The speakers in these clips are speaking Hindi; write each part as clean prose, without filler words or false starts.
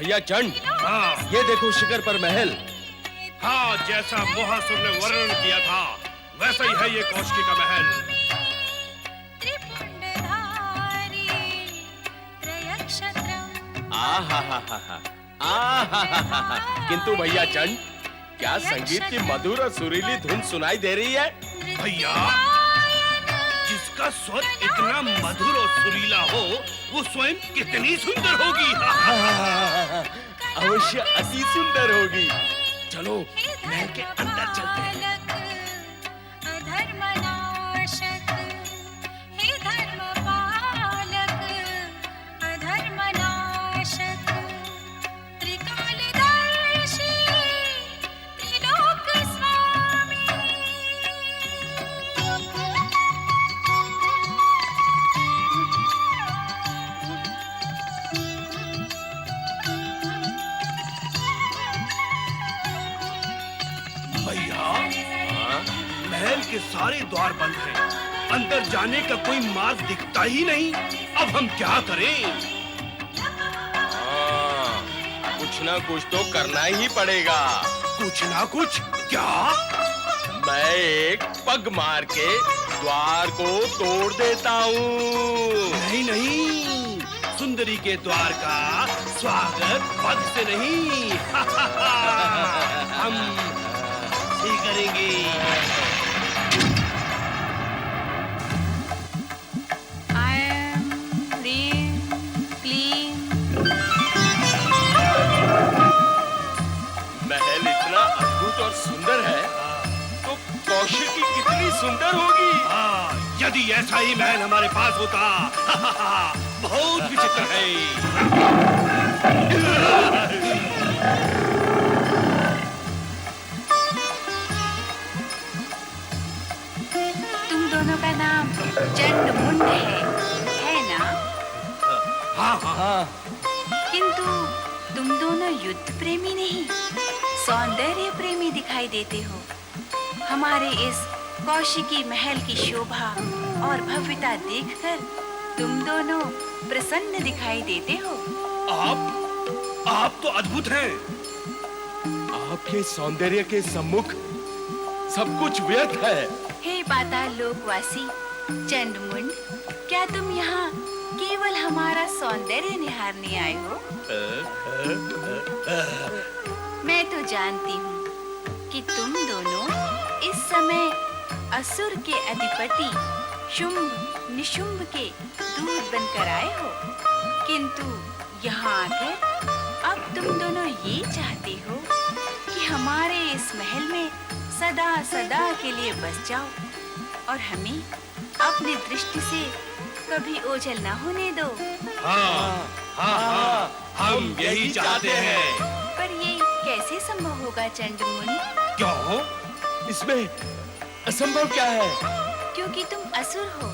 भैया चंड, हाँ ये देखो शिखर पर महल। हाँ, जैसा मोहासुर ने वर्णन किया था वैसा ही है ये कौशिकी का महल। किंतु भैया चंड, क्या संगीत की मधुर और सुरीली धुन सुनाई दे रही है? भैया, जिसका स्वर इतना मधुर और सुरीला हो वो स्वयं कितनी सुंदर होगी। अवश्य अति सुंदर होगी। चलो महल के अंदर चलते हैं। महल के सारे द्वार बंद हैं। अंदर जाने का कोई मार्ग दिखता ही नहीं। अब हम क्या करें? कुछ ना कुछ तो करना ही पड़ेगा। कुछ ना कुछ? क्या? मैं एक पग मार के द्वार को तोड़ देता हूँ। नहीं नहीं, सुंदरी के द्वार का स्वागत पग से नहीं। हम ही करेंगे। महल इतना अद्भुत और सुंदर है तो कौशिकी कितनी सुंदर होगी। हाँ, यदि ऐसा ही महल हमारे पास होता। बहुत विचित्र है। तुम दोनों का नाम चंडमुंड है ना? हाँ हाँ हाँ। किंतु तुम दोनों युद्ध प्रेमी नहीं, सौंदर्य प्रेमी दिखाई देते हो। हमारे इस कौशिकी महल की शोभा और भव्यता देखकर तुम दोनों प्रसन्न दिखाई देते हो। आप तो अद्भुत हैं। आपके सौंदर्य के सम्मुख सब कुछ व्यर्थ है। हे पाताल लोकवासी चंडमुंड, क्या तुम यहाँ केवल हमारा सौंदर्य निहारने आए हो? मैं तो जानती हूँ कि तुम दोनों इस समय असुर के अधिपति शुंभ निशुंभ के दूत बनकर आए हो, किंतु यहाँ आकर अब तुम दोनों ये चाहते हो कि हमारे इस महल में सदा सदा के लिए बस जाओ और हमें अपनी दृष्टि से कभी ओझल न होने दो। हाँ, हाँ, हाँ, हम यही चाहते हैं। पर ये कैसे संभव होगा चंडमुंड? क्यों? इसमें असंभव क्या है? क्योंकि तुम असुर हो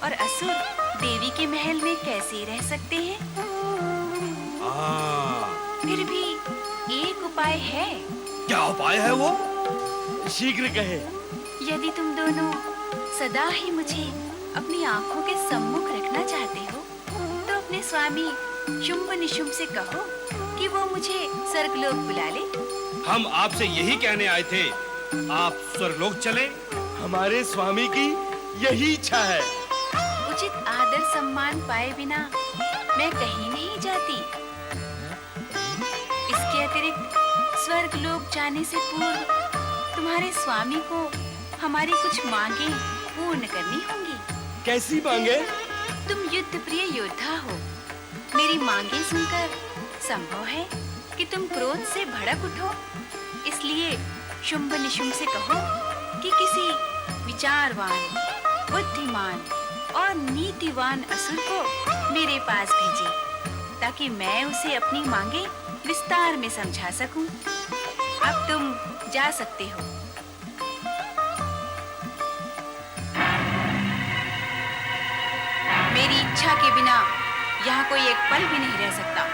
और असुर देवी के महल में कैसे रह सकते हैं? फिर भी एक उपाय है। क्या उपाय है वो? शीघ्र कहे। यदि तुम दोनों सदा ही मुझे अपनी आंखों के सम्मुख रखना चाहते हो तो अपने स्वामी शुंभ निशुंभ से कहो कि वो मुझे स्वर्गलोक बुला ले। हम आपसे यही कहने आए थे, आप स्वर्गलोक चले। हमारे स्वामी की यही इच्छा है। उचित आदर सम्मान पाए बिना मैं कहीं नहीं जाती। इसके अतिरिक्त स्वर्गलोक जाने से पूर्व तुम्हारे स्वामी को हमारी कुछ मांगे पूर्ण करनी होंगी। कैसी मांगे? तुम युद्ध प्रिय योद्धा हो। मेरी मांगे सुनकर संभव है कि तुम क्रोध से भड़क उठो। इसलिए शुंभ निशुंभ से कहो कि किसी विचारवान, बुद्धिमान और नीतिवान असुर को मेरे पास भेजे ताकि मैं उसे अपनी मांगे विस्तार में समझा सकूं। अब तुम जा सकते हो। मेरी इच्छा के बिना यहाँ कोई एक पल भी नहीं रह सकता।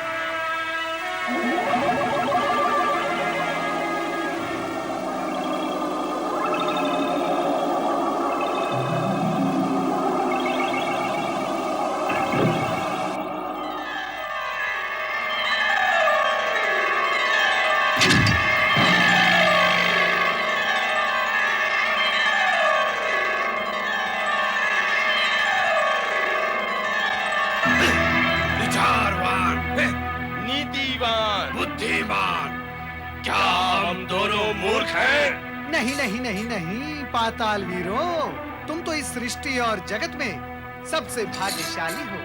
क्या हम दोनों मूर्ख हैं? नहीं नहीं नहीं नहीं पाताल वीरों, तुम तो इस सृष्टि और जगत में सबसे भाग्यशाली हो।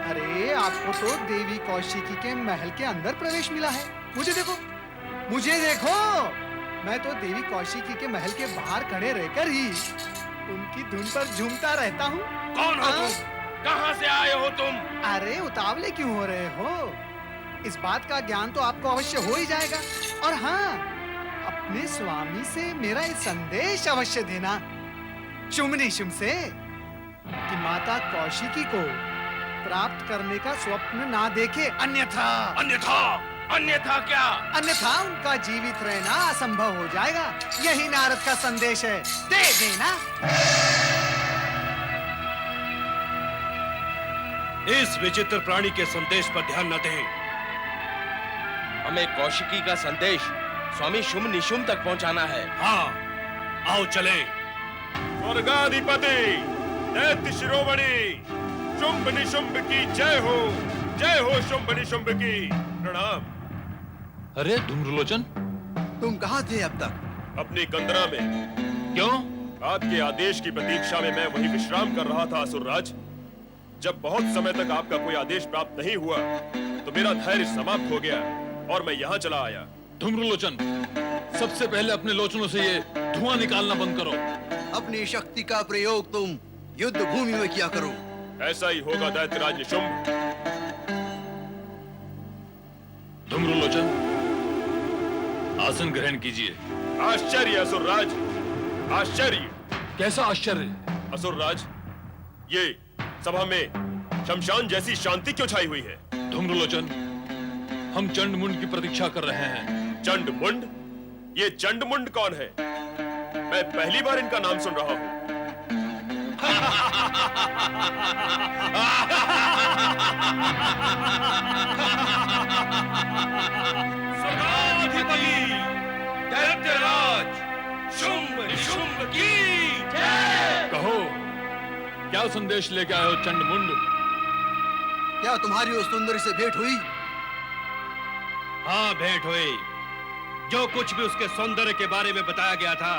अरे आपको तो देवी कौशिकी के महल के अंदर प्रवेश मिला है। मुझे देखो, मुझे देखो, मैं तो देवी कौशिकी के महल के बाहर खड़े रहकर ही उनकी धुन पर झूमता रहता हूँ। कौन हो तुम? कहाँ से आए हो तुम? अरे उतावले क्यों हो रहे हो? इस बात का ज्ञान तो आपको अवश्य हो ही जाएगा। और हाँ, अपने स्वामी से मेरा ये संदेश अवश्य देना, शुंभ निशुंभ से, कि माता कौशिकी को प्राप्त करने का स्वप्न ना देखे, अन्यथा अन्यथा अन्यथा क्या? अन्यथा उनका जीवित रहना असंभव हो जाएगा। यही नारद का संदेश है, दे देना। इस विचित्र प्राणी के संदेश पर ध्यान न दें। हमें कौशिकी का संदेश स्वामी शुंभ निशुंभ तक पहुंचाना है। हाँ, आओ चले। स्वर्गाधिपति दैत्य शिरोमणि शुंभ निशुंभ की जय हो शुंभ निशुंभ की प्रणाम। अरे धूम्रलोचन, तुम कहाँ थे अब तक? अपनी कंदरा में। क्यों? आपके आदेश की प्रतीक्षा में मैं वहीं विश्राम कर रहा था असुरराज। जब बहुत समय तक आपका कोई आदेश प्राप्त नहीं हुआ तो मेरा धैर्य समाप्त हो गया और मैं यहाँ चला आया। धूम्रलोचन, सबसे पहले अपने लोचनों से ये धुआं निकालना बंद करो। अपनी शक्ति का प्रयोग तुम युद्ध भूमि में किया करो। ऐसा ही होगा दैत्यराज निशुंभ। धूम्रलोचन, आसन ग्रहण कीजिए। आश्चर्य असुरराज, आश्चर्य। कैसा आश्चर्य? असुरराज, ये सभा में शमशान जैसी शांति क्यों छाई हुई है? धूम्रलोचन, हम चंडमुंड की प्रतीक्षा कर रहे हैं। चंडमुंड? ये चंडमुंड कौन है? मैं पहली बार इनका नाम सुन रहा हूँ। स्वर्गाधिपति दैत्यराज शुंभ निशुंभ की जय। कहो, क्या संदेश लेके आए हो चंडमुंड? क्या तुम्हारी उस सुंदरी से भेंट हुई? हाँ, भेंट हुई। जो कुछ भी उसके सौंदर्य के बारे में बताया गया था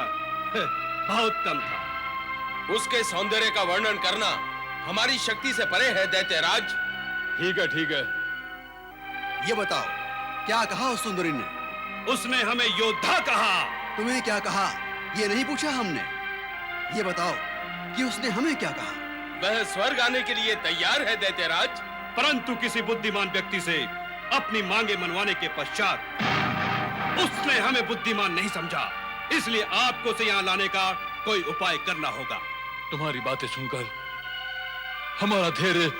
बहुत कम था। उसके सौंदर्य का वर्णन करना हमारी शक्ति से परे है दैत्यराज। ठीक है, ठीक है। ये बताओ, क्या कहा उस सुंदरी ने? उसने हमें योद्धा कहा। तुम्हें क्या कहा, ये नहीं पूछा हमने। ये बताओ कि उसने हमें क्या कहा? वह स्वर्ग आने के लिए तैयार है दैत्यराज। परंतु किसी बुद्धिमान व्यक्ति से अपनी मांगे मनवाने के पश्चात उसने हमें बुद्धिमान नहीं समझा। इसलिए आपको से यहाँ लाने का कोई उपाय करना होगा। तुम्हारी बातें सुनकर हमारा धैर्य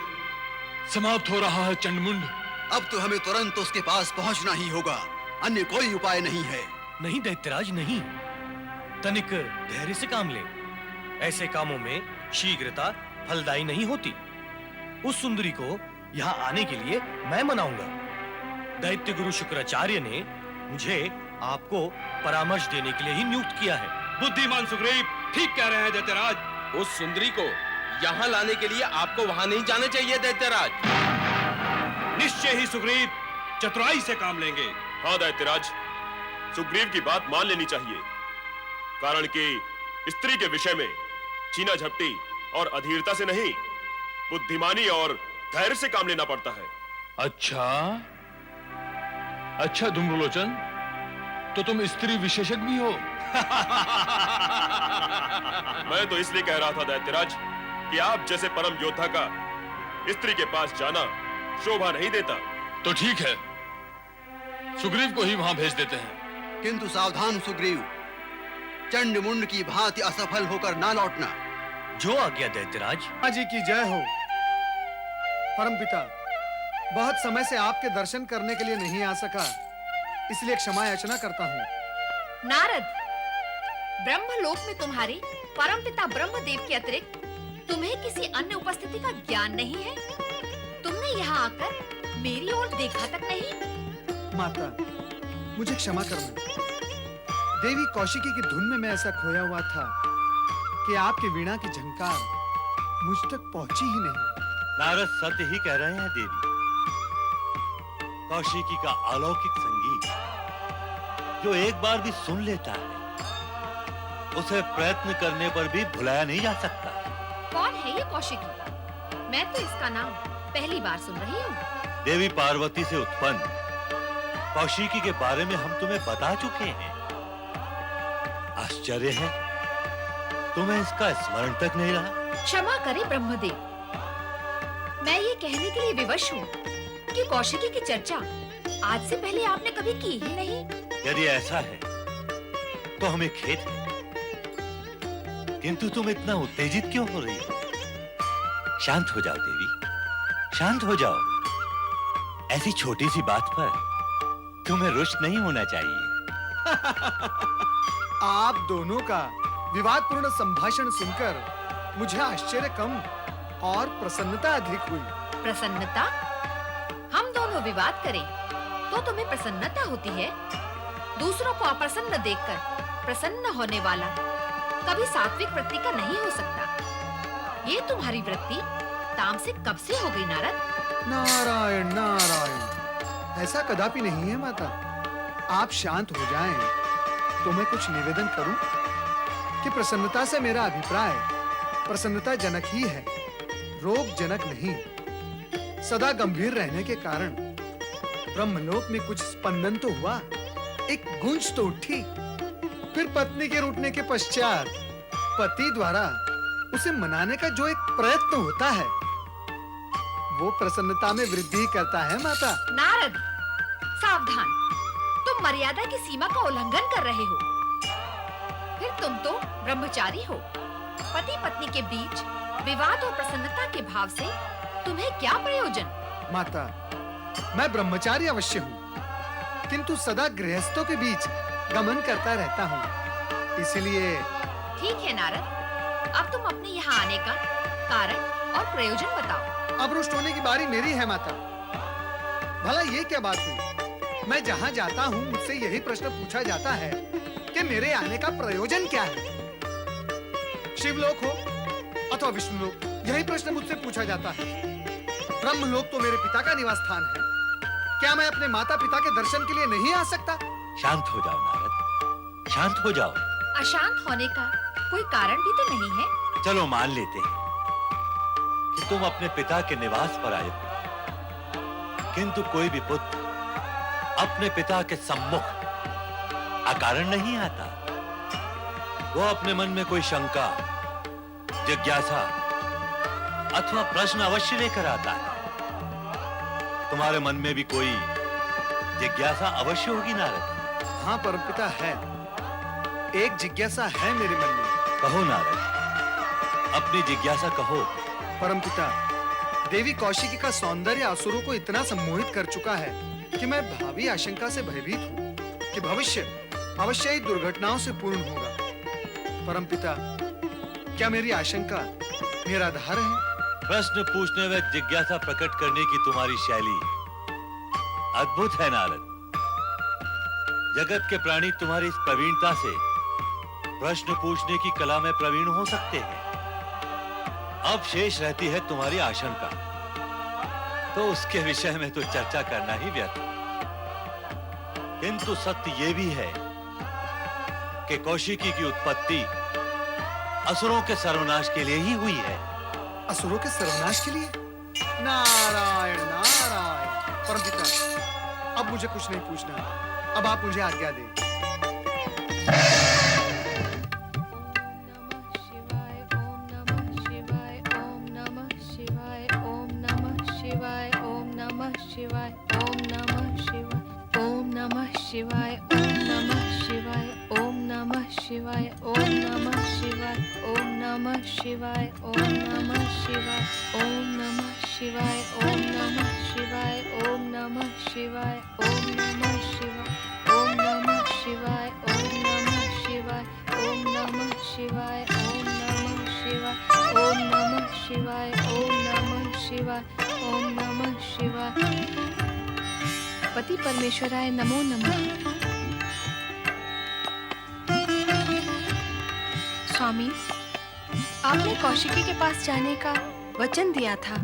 समाप्त हो रहा है चंडमुंड। अब तो हमें तुरंत उसके पास पहुंचना ही होगा, अन्य कोई उपाय नहीं है। नहीं दैत्यराज, नहीं। तनिक धैर्य से काम ले। ऐसे कामों में शीघ्रता फलदायी नहीं होती। उस सुंदरी को यहाँ आने के लिए मैं मनाऊंगा। दैत्य गुरु शुक्राचार्य ने मुझे आपको परामर्श देने के लिए ही नियुक्त किया है। बुद्धिमान सुग्रीव ठीक कह रहे हैं दैत्यराज। उस सुंदरी को यहाँ लाने के लिए आपको वहाँ नहीं जाना चाहिए दैत्यराज। निश्चय ही सुग्रीव चतुराई से काम लेंगे। हाँ दैत्यराज, सुग्रीव की बात मान लेनी चाहिए, कारण कि स्त्री के विषय में छीना झपटी और अधीरता से नहीं, बुद्धिमानी और धैर्य से काम लेना पड़ता है। अच्छा अच्छा धूम्रलोचन, तो तुम स्त्री विशेषज्ञ भी हो? मैं तो इसलिए कह रहा था दैत्यराज कि आप जैसे परम योद्धा का स्त्री के पास जाना शोभा नहीं देता। तो ठीक है, सुग्रीव को ही वहां भेज देते हैं। किंतु सावधान सुग्रीव, चंडमुंड की भांति असफल होकर ना लौटना। जो आज्ञा दैत्यराज। माँ जी की जय हो। परमपिता, बहुत समय से आपके दर्शन करने के लिए नहीं आ सका, इसलिए क्षमा याचना करता हूँ। नारद, ब्रह्मलोक में तुम्हारे परमपिता ब्रह्मदेव के अतिरिक्त तुम्हें किसी अन्य उपस्थिति का ज्ञान नहीं है? तुमने यहाँ आकर मेरी ओर देखा तक नहीं? माता, मुझे क्षमा करना। देवी कौशिकी की धुन में मैं ऐसा खोया हुआ था कि आपकी वीणा की झंकार मुझ तक पहुंची ही नहीं। नारद सत्य ही कह रहे हैं देवी। कौशिकी का अलौकिक संगीत जो एक बार भी सुन लेता है उसे प्रयत्न करने पर भी भुलाया नहीं जा सकता। कौन है ये कौशिकी? मैं तो इसका नाम पहली बार सुन रही हूँ। देवी पार्वती से उत्पन्न कौशिकी के बारे में हम तुम्हें बता चुके हैं। आश्चर्य है तुम्हें इसका स्मरण तक नहीं रहा। क्षमा करे ब्रह्मदेव, मैं ये कहने के लिए विवश हूँ कि कौशिकी की चर्चा आज से पहले आपने कभी की ही नहीं। यदि ऐसा है तो हमें खेद है, किंतु तुम इतना उत्तेजित क्यों हो रही हो? शांत हो जाओ देवी, शांत हो जाओ। ऐसी छोटी सी बात पर तुम्हें रुष्ट नहीं होना चाहिए। आप दोनों का विवादपूर्ण संभाषण सुनकर मुझे आश्चर्य कम और प्रसन्नता अधिक हुई। प्रसन्नता? हम दोनों विवाद करें तो तुम्हें प्रसन्नता होती है? दूसरों को अप्रसन्न देखकर प्रसन्न होने वाला कभी सात्विक वृत्ति का नहीं हो सकता। ये तुम्हारी वृत्ति तामसिक से कब से हो गई नारद? नारायण नारायण, ऐसा कदापि नहीं है माता। आप शांत हो जाएं तो मैं कुछ निवेदन करूं कि प्रसन्नता से मेरा अभिप्राय प्रसन्नता जनक ही है, रोग जनक नहीं। सदा गंभीर रहने के कारण ब्रह्मलोक में कुछ स्पंदन तो हुआ, एक गूंज तो उठी। फिर पत्नी के रूठने के पश्चात पति द्वारा उसे मनाने का जो एक प्रयत्न होता है वो प्रसन्नता में वृद्धि करता है माता। नारद, सावधान, तुम मर्यादा की सीमा का उल्लंघन कर रहे हो। फिर तुम तो ब्रह्मचारी हो। पति पत्नी के बीच विवाद और प्रसन्नता के भाव से तुम्हें क्या प्रयोजन? माता, मैं ब्रह्मचारी अवश्य हूँ, किंतु सदा गृहस्थों के बीच गमन करता रहता हूँ, इसलिए। ठीक है नारद, अब तुम अपने यहाँ आने का कारण और प्रयोजन बताओ। अब रुष्ट होने की बारी मेरी है माता। भला ये क्या बात हुई? मैं जहाँ जाता हूँ मुझसे यही प्रश्न पूछा जाता है कि मेरे आने का प्रयोजन क्या है। शिवलोक हो अथवा विष्णुलोक, यही प्रश्न मुझसे पूछा जाता है। ब्रह्मलोक तो मेरे पिता का निवास स्थान है, क्या मैं अपने माता पिता के दर्शन के लिए नहीं आ सकता? शांत हो जाओ नारद, शांत हो जाओ। अशांत होने का कोई कारण भी तो नहीं है। चलो मान लेते हैं कि तुम अपने पिता के निवास पर आए हो, किंतु कोई भी पुत्र अपने पिता के सम्मुख अकारण नहीं आता। वो अपने मन में कोई शंका, जिज्ञासा अथवा प्रश्न अवश्य लेकर आता है। तुम्हारे मन में भी कोई जिज्ञासा अवश्य होगी नारद। हाँ परमपिता है, एक जिज्ञासा है मेरे मन में। कहो नारद, अपनी जिज्ञासा कहो। परमपिता, देवी कौशिकी का सौंदर्य असुरों को इतना सम्मोहित कर चुका है कि मैं भावी आशंका से भयभीत हूँ कि भविष्य अवश्य ही दुर्घटनाओं से पूर्ण होगा। परमपिता, क्या मेरी आशंका निराधार है? प्रश्न पूछने व जिज्ञासा प्रकट करने की तुम्हारी शैली अद्भुत है नारद। जगत के प्राणी तुम्हारी इस प्रवीणता से प्रश्न पूछने की कला में प्रवीण हो सकते हैं। अब शेष रहती है तुम्हारी आशंका, तो उसके विषय में तो चर्चा करना ही व्यर्थ। किंतु सत्य ये भी है कि कौशिकी की उत्पत्ति असुरों के सर्वनाश के लिए ही हुई है। असुरों के सर्वनाश के लिए? नारायण नारायण। परमपिता, अब मुझे कुछ नहीं पूछना, अब आप मुझे आज्ञा दें। शिवाय ओम नमः शिवाय ओम नमः शिवाय ओम नमः शिवाय ओम नमः शिवाय ओम नमः शिवाय ओम नमः शिवाय ओम नमः शिवाय ओम नमः शिवाय ओम नमः शिवाय ओम नमः शिवाय ओम नमः शिवाय ओम नमः शिवाय ओम नमः शिवाय ओम नमः शिवाय ओम नमः शिवाय ओम नमः शिवाय। पति परमेश्वराय नमो नमः। स्वामी, आपने कौशिकी के पास जाने का वचन दिया था,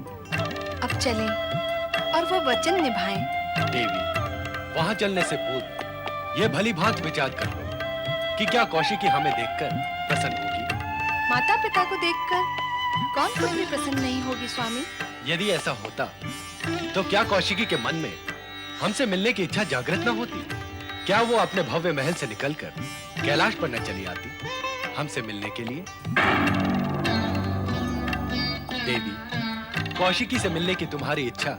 अब चलें और वो वचन निभाएं। देवी, वहां चलने से पूर्व ये भली भांति विचार कर लो कि क्या कौशिकी हमें देखकर प्रसन्न होगी। माता पिता को देखकर कौन कोई भी प्रसन्न नहीं होगी स्वामी। यदि ऐसा होता तो क्या कौशिकी के मन में हमसे मिलने की इच्छा जागृत न होती? क्या वो अपने भव्य महल से निकलकर कैलाश पर न चली आती हमसे मिलने के लिए? देवी, कौशिकी से मिलने की तुम्हारी इच्छा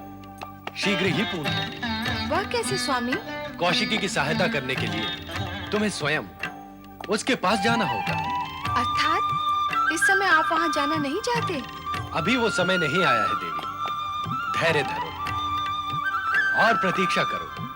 शीघ्र ही पूर्ण होगी। वह कैसे स्वामी? कौशिकी की सहायता करने के लिए तुम्हें स्वयं उसके पास जाना होगा। अर्थात इस समय आप वहां जाना नहीं चाहते? अभी वो समय नहीं आया है देवी। धैर्य धरो और प्रतीक्षा करो।